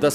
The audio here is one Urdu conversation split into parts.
10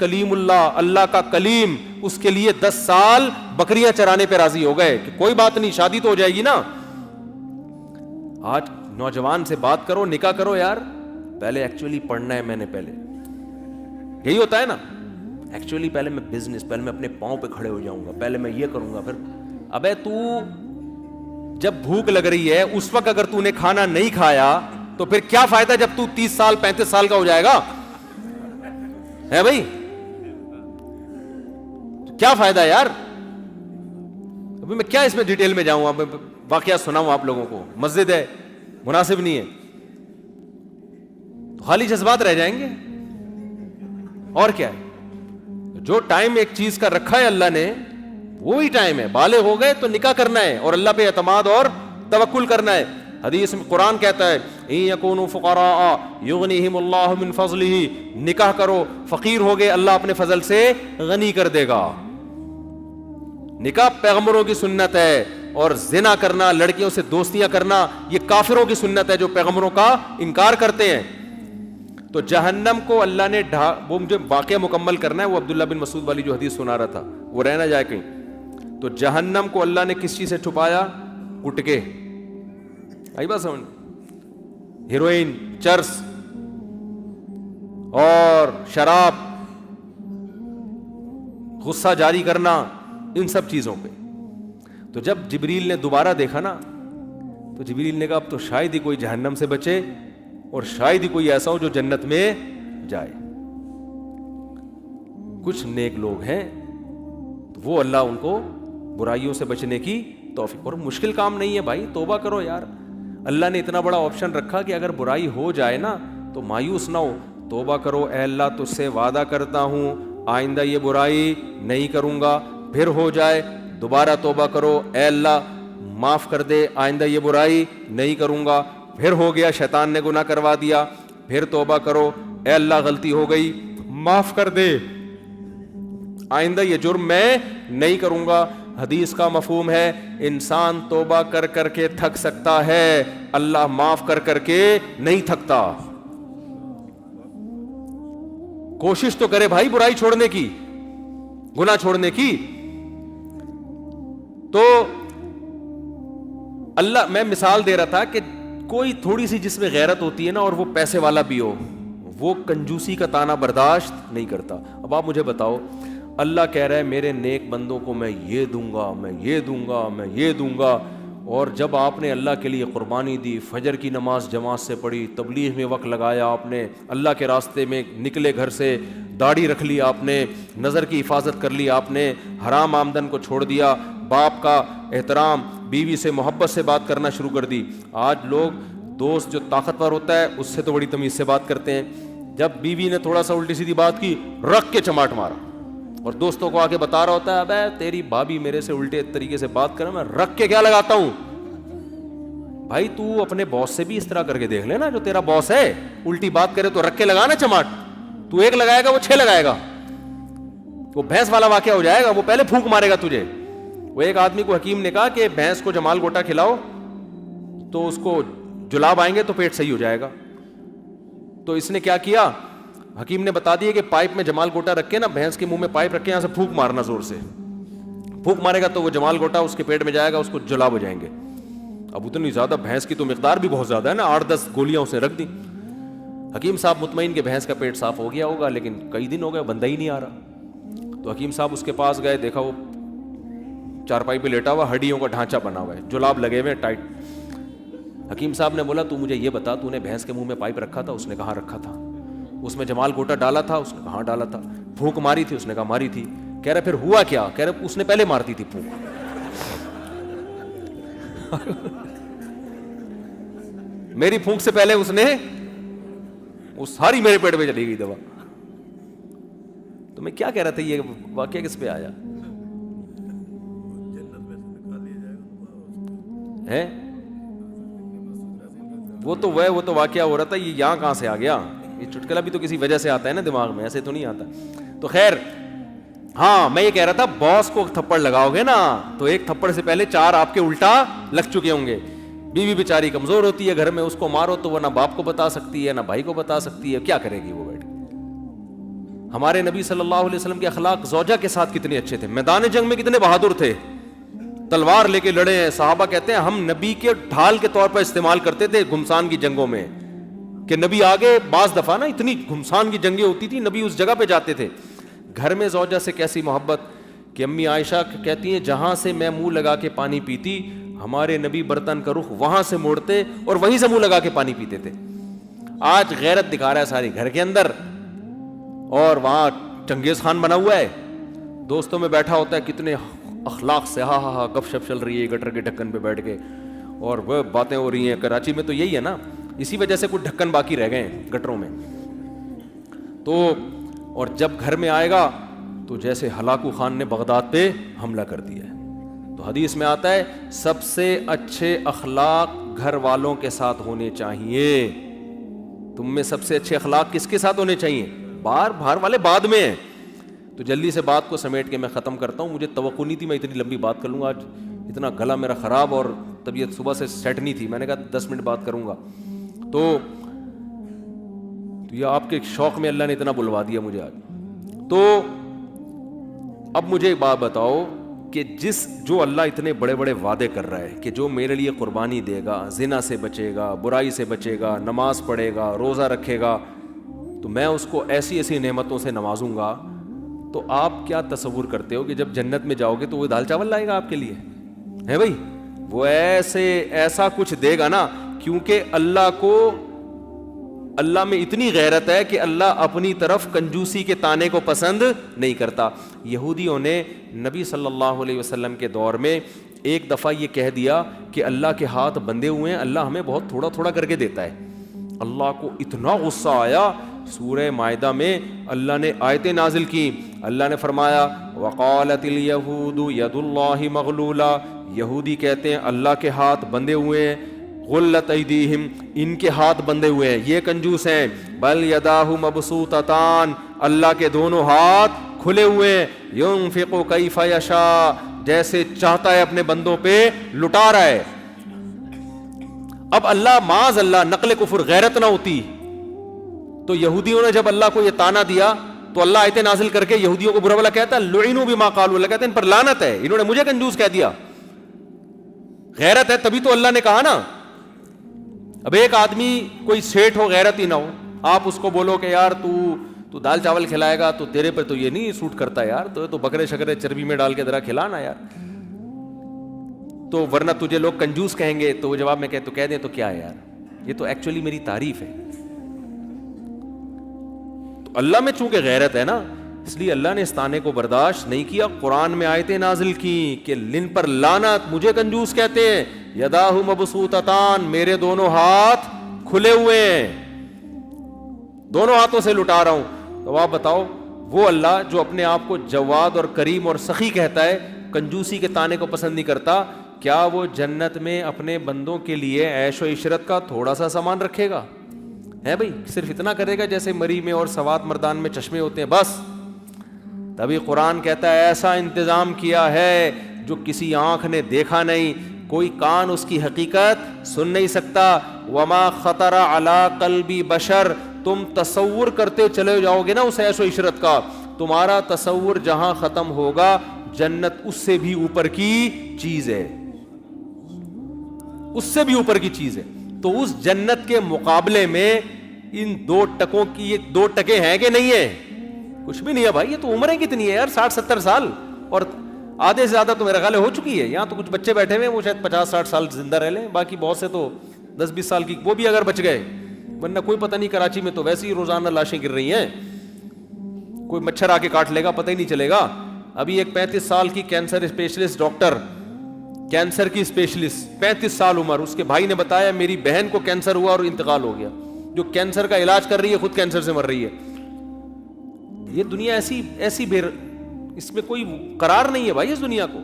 کلیم اللہ, اللہ کا کلیم, اس کے لیے 10 سال بکریاں چرانے پہ راضی ہو گئے کہ کوئی بات نہیں, شادی تو ہو جائے گی نا. آج نوجوان سے بات کرو, نکاح کرو یار, پہلے ایکچولی پڑھنا ہے, میں نے پہلے, یہی ہوتا ہے نا, ایکچولی پہلے میں بزنس, پہلے میں اپنے پاؤں پہ کھڑے ہو جاؤں گا, پہلے میں یہ کروں گا, پھر ابے تو جب بھوک لگ رہی ہے اس وقت اگر تو نے کھانا نہیں کھایا تو پھر کیا فائدہ جب تو 30 سال 35 سال کا ہو جائے گا, ہے بھائی, کیا فائدہ یار. ابھی میں کیا اس میں ڈیٹیل میں جاؤں, واقعہ سناؤں آپ لوگوں کو, مسجد ہے, مناسب نہیں ہے, تو خالی جذبات رہ جائیں گے. اور کیا ہے, جو ٹائم ایک چیز کا رکھا ہے اللہ نے وہی ٹائم ہے. بالغ ہو گئے تو نکاح کرنا ہے اور اللہ پہ اعتماد اور توکل کرنا ہے. حدیث میں قرآن کہتا ہے ان یکونوا فقراء یغنیہم اللہ من فضلہ, نکاح کرو, فقیر ہو گئے اللہ اپنے فضل سے غنی کر دے گا. نکاح پیغمبروں کی سنت ہے, اور زنا کرنا, لڑکیوں سے دوستیاں کرنا, یہ کافروں کی سنت ہے جو پیغمبروں کا انکار کرتے ہیں. تو جہنم کو اللہ نے وہ مجھے واقعہ مکمل کرنا ہے, وہ عبداللہ بن مسعود والی جو حدیث سنا رہا تھا وہ رہ نہ جائے کہیں. تو جہنم کو اللہ نے کس چیز سے چھپایا, گٹکے, آئی بات سمجھ, ہیروئن, چرس اور شراب, غصہ جاری کرنا, ان سب چیزوں پہ. تو جب جبریل نے دوبارہ دیکھا نا تو جبریل نے کہا اب تو شاید ہی کوئی جہنم سے بچے اور شاید ہی کوئی ایسا ہو جو جنت میں جائے. کچھ نیک لوگ ہیں وہ اللہ ان کو برائیوں سے بچنے کی توفیق, اور مشکل کام نہیں ہے بھائی, توبہ کرو یار. اللہ نے اتنا بڑا آپشن رکھا کہ اگر برائی ہو جائے نا تو مایوس نہ ہو, توبہ کرو, اے اللہ تجھ سے وعدہ کرتا ہوں آئندہ یہ برائی نہیں کروں گا. پھر ہو جائے دوبارہ توبہ کرو, اے اللہ معاف کر دے, آئندہ یہ برائی نہیں کروں گا. پھر ہو گیا, شیطان نے گناہ کروا دیا, پھر توبہ کرو, اے اللہ غلطی ہو گئی معاف کر دے, آئندہ یہ جرم میں نہیں کروں گا. حدیث کا مفہوم ہے انسان توبہ کر کر کے تھک سکتا ہے, اللہ معاف کر کر کے نہیں تھکتا. کوشش تو کرے بھائی برائی چھوڑنے کی, گناہ چھوڑنے کی. تو اللہ, میں مثال دے رہا تھا کہ کوئی تھوڑی سی جس میں غیرت ہوتی ہے نا اور وہ پیسے والا بھی ہو, وہ کنجوسی کا تانا برداشت نہیں کرتا. اب آپ مجھے بتاؤ, اللہ کہہ رہا ہے میرے نیک بندوں کو میں یہ دوں گا, میں یہ دوں گا, میں یہ دوں گا, اور جب آپ نے اللہ کے لیے قربانی دی, فجر کی نماز جماعت سے پڑھی, تبلیغ میں وقت لگایا, آپ نے اللہ کے راستے میں نکلے, گھر سے داڑھی رکھ لی, آپ نے نظر کی حفاظت کر لی, آپ نے حرام آمدن کو چھوڑ دیا, باپ کا احترام, بیوی سے محبت سے بات کرنا شروع کر دی. آج لوگ دوست جو طاقتور ہوتا ہے اس سے تو بڑی تمیز سے بات کرتے ہیں, جب بیوی نے تھوڑا سا الٹی سیدھی بات کی رکھ کے چماٹ مارا, اور دوستوں کو آ کے بتا رہا ہوتا ہے ابے تیری بھابھی میرے سے الٹے طریقے سے بات کرے, میں رکھ کے کیا لگاتا ہوں. بھائی تو اپنے باس سے بھی اس طرح کر کے دیکھ لینا, جو تیرا باس ہے الٹی بات کرے تو رکھ کے لگانا چماٹ. تو 1 لگائے گا وہ 6 لگائے گا, وہ بھینس والا واقعہ ہو جائے گا, وہ پہلے پھونک مارے گا تجھے. وہ ایک آدمی کو حکیم نے کہا کہ بھینس کو جمال گوٹا کھلاؤ تو اس کو جلاب آئیں گے تو پیٹ صحیح ہو جائے گا. تو اس نے کیا کیا, حکیم نے بتا دیا کہ پائپ میں جمال گوٹا رکھ کے نا, بھینس کے منہ میں پائپ رکھ کے یہاں سے پھونک مارنا, زور سے پھونک مارے گا تو وہ جمال گوٹا اس کے پیٹ میں جائے گا, اس کو جلاب ہو جائیں گے. اب اتنی زیادہ بھینس کی تو مقدار بھی بہت زیادہ ہے نا, 8-10 گولیاں اسے رکھ دی. حکیم صاحب مطمئن کہ بھینس کا پیٹ صاف ہو گیا ہوگا, لیکن کئی دن ہو گئے بندہ ہی نہیں آ رہا. تو حکیم صاحب اس کے پاس گئے, دیکھا وہ چارپائی پہ لیٹا ہوا, ہڈیوں کا ڈھانچہ بنا ہوا ہے, جلاب لگے ہوئے ٹائٹ. حکیم صاحب نے بولا تو مجھے یہ بتا, تو نے بھینس کے منہ میں پائپ رکھا تھا؟ اس نے کہا رکھا تھا. اس میں جمال گوٹا ڈالا تھا؟ اس نے کہا ڈالا تھا. پھونک ماری تھی؟ اس نے کہا ماری تھی. کہہ رہا پھر ہوا کیا؟ کہہ رہا اس نے پہلے مار دی تھی پھونک. میری پھونک سے پہلے اس نے وہ ساری میرے پیٹ میں چلی گئی دوا. تو میں کیا کہہ رہا تھا, یہ واقعہ کس پہ آیا ہے؟ وہ تو واقعہ ہو رہا تھا, یہ یہاں کہاں سے آ گیا؟ یہ چٹکلا بھی تو کسی وجہ سے آتا ہے نا دماغ میں, ایسے تو نہیں آتا. تو خیر, ہاں میں یہ کہہ رہا تھا باس کو تھپڑ لگاؤ گے نا تو 1 تھپڑ سے پہلے 4 آپ کے الٹا لگ چکے ہوں گے. بیوی بیچاری کمزور ہوتی ہے گھر میں, اس کو مارو تو وہ نہ باپ کو بتا سکتی ہے نہ بھائی کو بتا سکتی ہے, کیا کرے گی وہ بیٹھ کے. ہمارے نبی صلی اللہ علیہ وسلم کے اخلاق زوجہ کے ساتھ کتنے اچھے تھے, میدان جنگ میں کتنے بہادر تھے, تلوار لے کے لڑے ہیں. صحابہ کہتے ہیں ہم نبی کے ڈھال کے طور پر استعمال کرتے تھے گھمسان کی جنگوں میں, کہ نبی آگے, بعض دفعہ نا اتنی گھمسان کی جنگیں ہوتی تھی نبی اس جگہ پہ جاتے تھے. گھر میں زوجہ سے کیسی محبت کہ امی عائشہ کہتی ہیں جہاں سے میں منہ لگا کے پانی پیتی ہمارے نبی برتن کا رخ وہاں سے موڑتے اور وہیں سے منہ لگا کے پانی پیتے تھے. آج غیرت دکھا رہا ہے ساری گھر کے اندر, اور وہاں چنگیز خان بنا ہوا ہے, دوستوں میں بیٹھا ہوتا ہے, کتنے اخلاق سے ہاں ہاں ہاں گپ شپ چل رہی ہے گٹر کے ڈھکن پہ بیٹھ کے, اور وہ باتیں ہو رہی ہیں. کراچی میں تو یہی ہے نا, اسی وجہ سے کچھ ڈھکن باقی رہ گئے ہیں گٹروں میں. تو اور جب گھر میں آئے گا تو جیسے ہلاکو خان نے بغداد پہ حملہ کر دیا ہے. تو حدیث میں آتا ہے سب سے اچھے اخلاق گھر والوں کے ساتھ ہونے چاہیے. تم میں سب سے اچھے اخلاق کس کے ساتھ ہونے چاہیے؟ باہر والے بعد میں ہیں. تو جلدی سے بات کو سمیٹ کے میں ختم کرتا ہوں. مجھے توقع نہیں تھی میں اتنی لمبی بات کر لوں گا, آج اتنا گلا میرا خراب اور طبیعت صبح سے سیٹ نہیں تھی. میں نے کہا 10 منٹ بات کروں گا. تو یہ آپ کے شوق میں اللہ نے اتنا بلوا دیا مجھے آج. تو اب مجھے ایک بات بتاؤ کہ جو اللہ اتنے بڑے بڑے وعدے کر رہا ہے کہ جو میرے لیے قربانی دے گا, زنا سے بچے گا, برائی سے بچے گا, نماز پڑھے گا, روزہ رکھے گا, تو میں اس کو ایسی ایسی نعمتوں سے نوازوں گا. تو آپ کیا تصور کرتے ہو کہ جب جنت میں جاؤ گے تو وہ دال چاول لائے گا آپ کے لیے؟ ہے بھائی, وہ ایسا کچھ دے گا نا, کیونکہ اللہ میں اتنی غیرت ہے کہ اللہ اپنی طرف کنجوسی کے تانے کو پسند نہیں کرتا. یہودیوں نے نبی صلی اللہ علیہ وسلم کے دور میں ایک دفعہ یہ کہہ دیا کہ اللہ کے ہاتھ بندھے ہوئے ہیں, اللہ ہمیں بہت تھوڑا تھوڑا کر کے دیتا ہے. اللہ کو اتنا غصہ آیا, سورہ مائدہ میں اللہ نے آیتیں نازل کی. اللہ نے فرمایا وقالت الیہود ید اللہ مغلولہ, یہودی کہتے ہیں اللہ کے ہاتھ بندھے ہوئے ہیں, غلت ایدیہم, ان کے ہاتھ بندھے ہوئے ہیں, یہ کنجوس ہیں. بل یداہ مبسوطتان, اللہ کے دونوں ہاتھ کھلے ہوئے ہیں. ینفق کیف یشاء, جیسے چاہتا ہے اپنے بندوں پہ لٹا رہا ہے. اب اللہ معاذ اللہ نقل کفر غیرت نہ ہوتی تو یہودیوں نے جب اللہ کو یہ تانا دیا تو اللہ آیتیں نازل کر کے یہودیوں کو برا بھلا کہتا ہے لعنوا بما قالوا, اللہ کہتے ہیں ان پر لعنت ہے, انہوں نے مجھے کنجوس کہہ دیا. غیرت ہے تبھی تو اللہ نے کہا نا. اب ایک آدمی کوئی سیٹھ ہو, غیرت ہی نہ ہو, آپ اس کو بولو کہ یار تو دال چاول کھلائے گا تو تیرے پہ تو یہ نہیں سوٹ کرتا یار, تو بکرے شکرے چربی میں ڈال کے ذرا کھلانا یار, تو ورنہ تجھے لوگ کنجوس کہیں گے. تو وہ جواب میں تو کہہ دیں تو کیا ہے یار, یہ تو ایکچولی میری تعریف ہے. تو اللہ میں چونکہ غیرت ہے نا, اس لیے اللہ نے اس تانے کو برداشت نہیں کیا. قرآن میں آیتیں نازل کی کہ لن پر لعنت, مجھے کنجوس کہتے ہیں. یداہ مبسوطتان, میرے دونوں ہاتھ کھلے ہوئے ہیں, دونوں ہاتھوں سے لٹا رہا ہوں. تو آپ بتاؤ وہ اللہ جو اپنے آپ کو جواد اور کریم اور سخی کہتا ہے, کنجوسی کے تانے کو پسند نہیں کرتا, کیا وہ جنت میں اپنے بندوں کے لیے عیش و عشرت کا تھوڑا سا سامان رکھے گا؟ ہے بھائی, صرف اتنا کرے گا جیسے مری میں اور سوات مردان میں چشمے ہوتے ہیں بس. تبھی قرآن کہتا ہے ایسا انتظام کیا ہے جو کسی آنکھ نے دیکھا نہیں, کوئی کان اس کی حقیقت سن نہیں سکتا. وما خطر علی قلب بشر, تم تصور کرتے چلے جاؤ گے نا اس عیش و عشرت کا, تمہارا تصور جہاں ختم ہوگا جنت اس سے بھی اوپر کی چیز ہے, اس سے بھی اوپر کی چیز ہے. تو اس جنت کے مقابلے میں ان 2 ٹکوں کی, یہ 2 ٹکے ہیں کہ نہیں ہے؟ کچھ بھی نہیں ہے بھائی. یہ تو عمریں کتنی ہے یار, 60-70 سال, اور آدھے سے زیادہ تو میرا خیال ہو چکی ہے. یہاں تو کچھ بچے بیٹھے ہوئے ہیں وہ شاید 50-60 سال زندہ رہ لیں, باقی بہت سے تو 10-20 سال کی, وہ بھی اگر بچ گئے, ورنہ کوئی پتہ نہیں. کراچی میں تو ویسے ہی روزانہ لاشیں گر رہی ہیں, کوئی مچھر آ کے کاٹ لے گا پتہ ہی نہیں چلے گا. ابھی ایک 35 سال کی کینسر اسپیشلسٹ ڈاکٹر, کینسر کی اسپیشلسٹ, 35 سال عمر, اس کے بھائی نے بتایا میری بہن کو کینسر ہوا اور انتقال ہو گیا. جو کینسر کا علاج کر رہی ہے خود کینسر سے مر رہی ہے. یہ دنیا ایسی اس میں کوئی قرار نہیں ہے بھائی اس دنیا کو.